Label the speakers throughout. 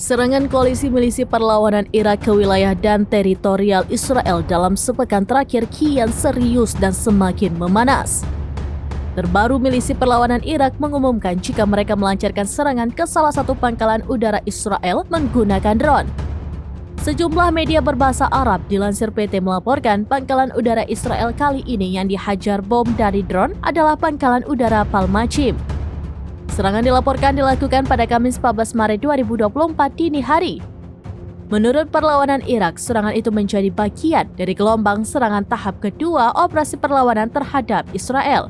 Speaker 1: Serangan koalisi milisi perlawanan Irak ke wilayah dan teritorial Israel dalam sepekan terakhir kian serius dan semakin memanas. Terbaru, milisi perlawanan Irak mengumumkan jika mereka melancarkan serangan ke salah satu pangkalan udara Israel menggunakan drone. Sejumlah media berbahasa Arab dilansir PT melaporkan pangkalan udara Israel kali ini yang dihajar bom dari drone adalah pangkalan udara Palmachim. Serangan dilaporkan dilakukan pada Kamis 14 Maret 2024 dini hari. Menurut perlawanan Irak, serangan itu menjadi bagian dari gelombang serangan tahap kedua operasi perlawanan terhadap Israel.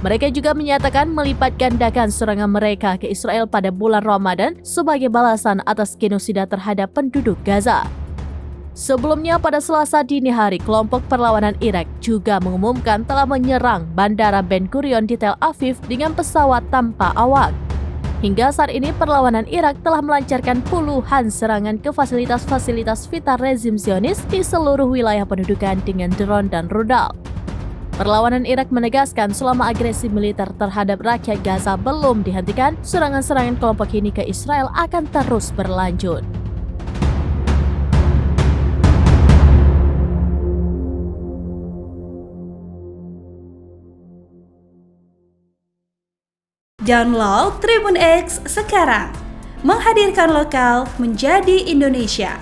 Speaker 1: Mereka juga menyatakan melipat gandakan serangan mereka ke Israel pada bulan Ramadan sebagai balasan atas genosida terhadap penduduk Gaza. Sebelumnya pada Selasa dini hari, kelompok perlawanan Irak juga mengumumkan telah menyerang Bandara Ben Gurion di Tel Aviv dengan pesawat tanpa awak. Hingga saat ini perlawanan Irak telah melancarkan puluhan serangan ke fasilitas-fasilitas vital rezim Zionis di seluruh wilayah pendudukan dengan drone dan rudal. Perlawanan Irak menegaskan selama agresi militer terhadap rakyat Gaza belum dihentikan, serangan-serangan kelompok ini ke Israel akan terus berlanjut.
Speaker 2: Download Tribun X sekarang, menghadirkan lokal menjadi Indonesia.